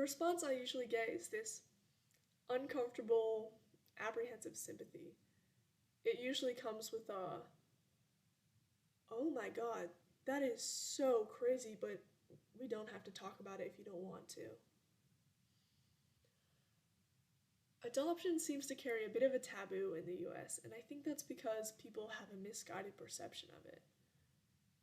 response I usually get is this uncomfortable, apprehensive sympathy. It usually comes with a, oh my god, that is so crazy, but we don't have to talk about it if you don't want to. Adoption seems to carry a bit of a taboo in the US, and I think that's because people have a misguided perception of it.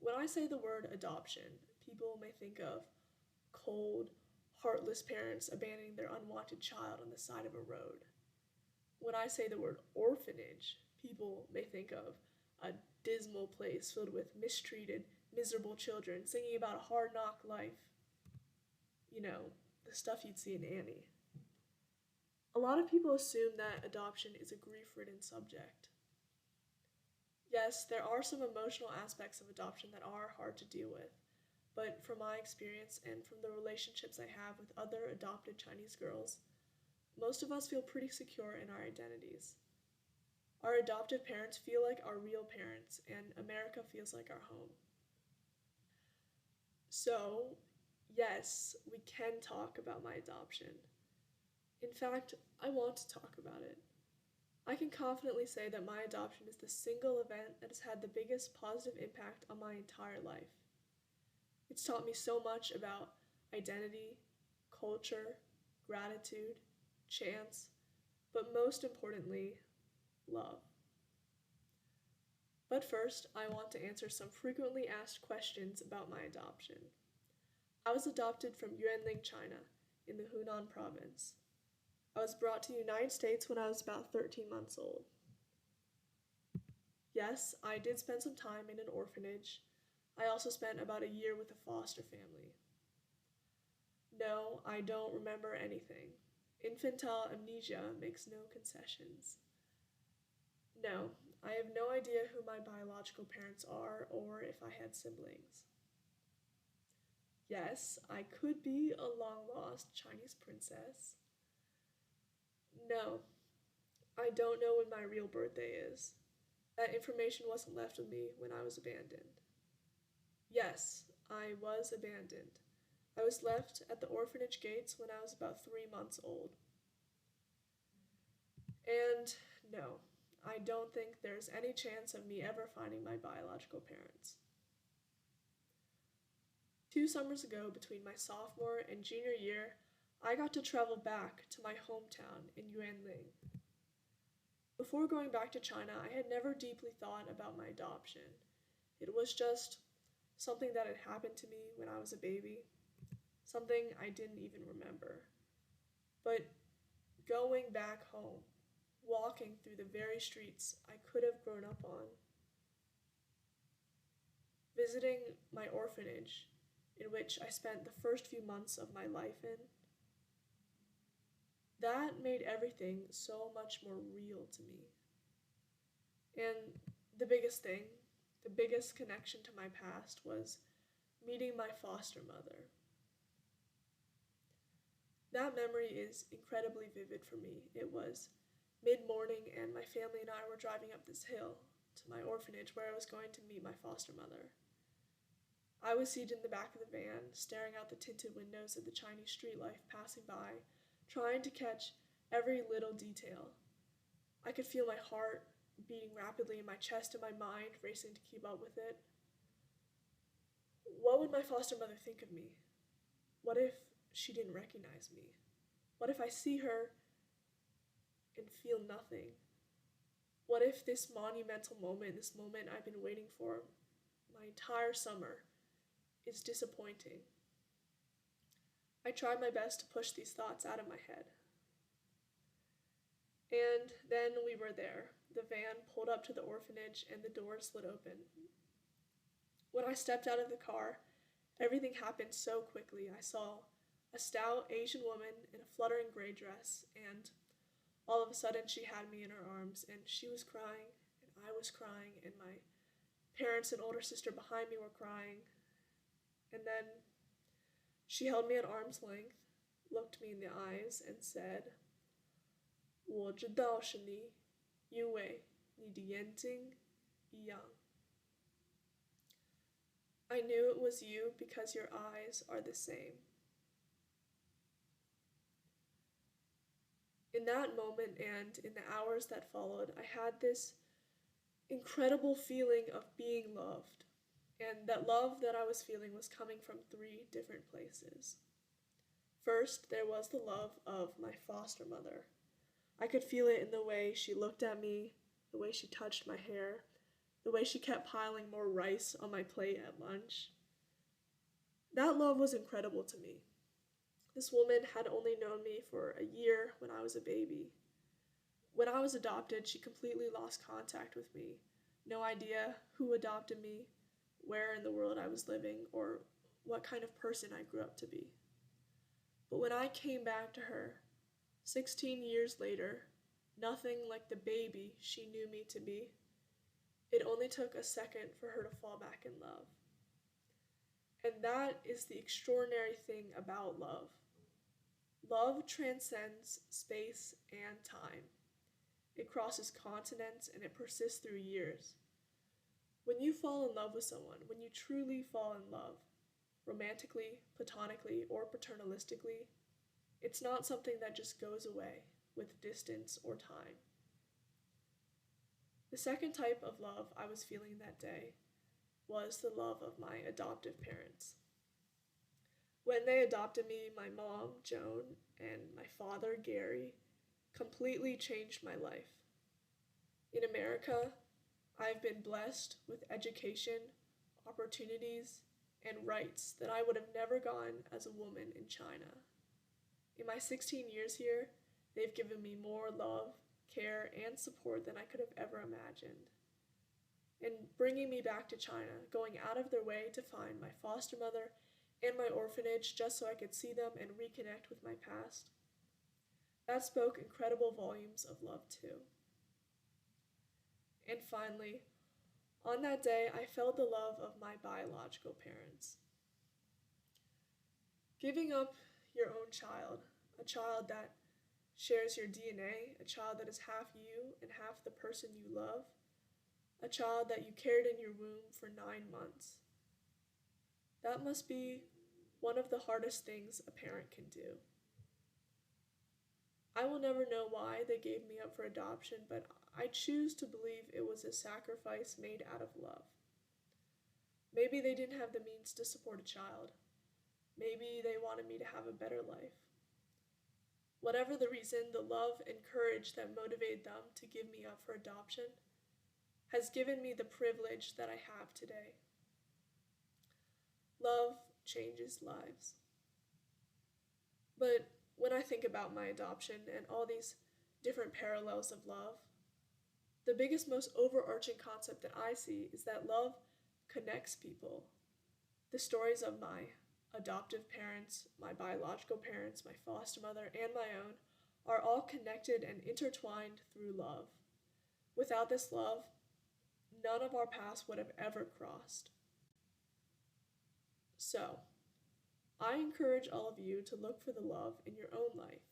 When I say the word adoption, people may think of cold, heartless parents abandoning their unwanted child on the side of a road. When I say the word orphanage, people may think of a dismal place filled with mistreated, miserable children singing about a hard knock life. You know, the stuff you'd see in Annie. A lot of people assume that adoption is a grief ridden subject. Yes, there are some emotional aspects of adoption that are hard to deal with, but from my experience and from the relationships I have with other adopted Chinese girls, most of us feel pretty secure in our identities. Our adoptive parents feel like our real parents, and America feels like our home. So, yes, we can talk about my adoption. In fact, I want to talk about it. I can confidently say that my adoption is the single event that has had the biggest positive impact on my entire life. It's taught me so much about identity, culture, gratitude, chance, but most importantly, love. But first, I want to answer some frequently asked questions about my adoption. I was adopted from Yuanling, China, in the Hunan province. I was brought to the United States when I was about 13 months old. Yes, I did spend some time in an orphanage. I also spent about a year with a foster family. No, I don't remember anything. Infantile amnesia makes no concessions. No, I have no idea who my biological parents are or if I had siblings. Yes, I could be a long lost Chinese princess. No, I don't know when my real birthday is. That information wasn't left with me when I was abandoned. Yes, I was abandoned. I was left at the orphanage gates when I was about 3 months old. And no, I don't think there's any chance of me ever finding my biological parents. 2 summers ago, between my sophomore and junior year, I got to travel back to my hometown in Yuanling. Before going back to China, I had never deeply thought about my adoption. It was just something that had happened to me when I was a baby, something I didn't even remember. But going back home, walking through the very streets I could have grown up on, visiting my orphanage, in which I spent the first few months of my life in, that made everything so much more real to me. And the biggest thing, the biggest connection to my past was meeting my foster mother. That memory is incredibly vivid for me. It was mid-morning and my family and I were driving up this hill to my orphanage where I was going to meet my foster mother. I was seated in the back of the van, staring out the tinted windows at the Chinese street life passing by, trying to catch every little detail. I could feel my heart beating rapidly in my chest and my mind racing to keep up with it. What would my foster mother think of me? What if she didn't recognize me? What if I see her and feel nothing? What if this monumental moment, this moment I've been waiting for my entire summer, is disappointing? I tried my best to push these thoughts out of my head. And then we were there. The van pulled up to the orphanage and the doors slid open. When I stepped out of the car, everything happened so quickly. I saw a stout Asian woman in a fluttering gray dress, and all of a sudden she had me in her arms, and she was crying, and I was crying, and my parents and older sister behind me were crying. And then she held me at arm's length, looked me in the eyes, and said, 我知道是你，因为你的眼睛一样. I knew it was you because your eyes are the same. In that moment and in the hours that followed, I had this incredible feeling of being loved. And that love that I was feeling was coming from three different places. First, there was the love of my foster mother. I could feel it in the way she looked at me, the way she touched my hair, the way she kept piling more rice on my plate at lunch. That love was incredible to me. This woman had only known me for a year when I was a baby. When I was adopted, she completely lost contact with me. No idea who adopted me, where in the world I was living, or what kind of person I grew up to be. But when I came back to her, 16 years later, nothing like the baby she knew me to be. It only took a second for her to fall back in love. And that is the extraordinary thing about love. Love transcends space and time. It crosses continents and it persists through years. When you fall in love with someone, when you truly fall in love, romantically, platonically, or paternalistically, it's not something that just goes away with distance or time. The second type of love I was feeling that day was the love of my adoptive parents. When they adopted me, my mom, Joan, and my father, Gary, completely changed my life. In America, I've been blessed with education, opportunities, and rights that I would have never gotten as a woman in China. In my 16 years here, they've given me more love, care, and support than I could have ever imagined. And bringing me back to China, going out of their way to find my foster mother and my orphanage just so I could see them and reconnect with my past, that spoke incredible volumes of love too. And finally, on that day, I felt the love of my biological parents. Giving up your own child, a child that shares your DNA, a child that is half you and half the person you love, a child that you carried in your womb for 9 months. That must be one of the hardest things a parent can do. I will never know why they gave me up for adoption, but I choose to believe it was a sacrifice made out of love. Maybe they didn't have the means to support a child. Maybe they wanted me to have a better life. Whatever the reason, the love and courage that motivated them to give me up for adoption has given me the privilege that I have today. Love changes lives. But when I think about my adoption and all these different parallels of love, the biggest, most overarching concept that I see is that love connects people. The stories of my adoptive parents, my biological parents, my foster mother, and my own are all connected and intertwined through love. Without this love, none of our paths would have ever crossed. So, I encourage all of you to look for the love in your own life,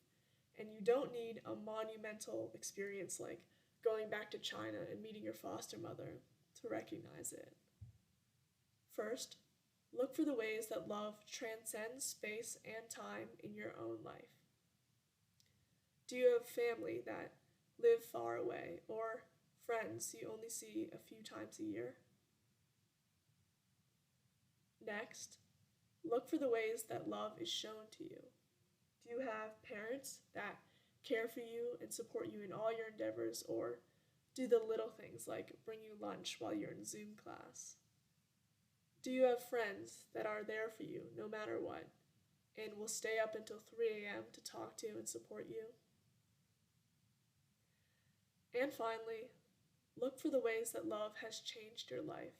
and you don't need a monumental experience like going back to China and meeting your foster mother to recognize it. First, look for the ways that love transcends space and time in your own life. Do you have family that live far away, or friends you only see a few times a year? Next, look for the ways that love is shown to you. Do you have parents that care for you and support you in all your endeavors, or do the little things like bring you lunch while you're in Zoom class? Do you have friends that are there for you no matter what and will stay up until 3 a.m. to talk to and support you? And finally, look for the ways that love has changed your life.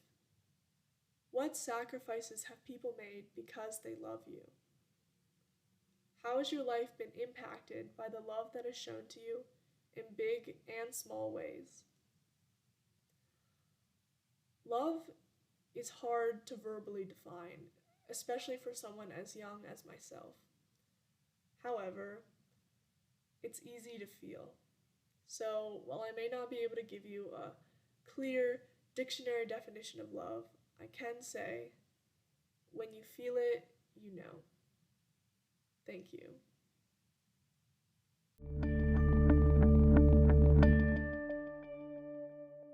What sacrifices have people made because they love you? How has your life been impacted by the love that is shown to you in big and small ways? Love is hard to verbally define, especially for someone as young as myself. However, it's easy to feel. So, while I may not be able to give you a clear dictionary definition of love, I can say, when you feel it, you know. Thank you.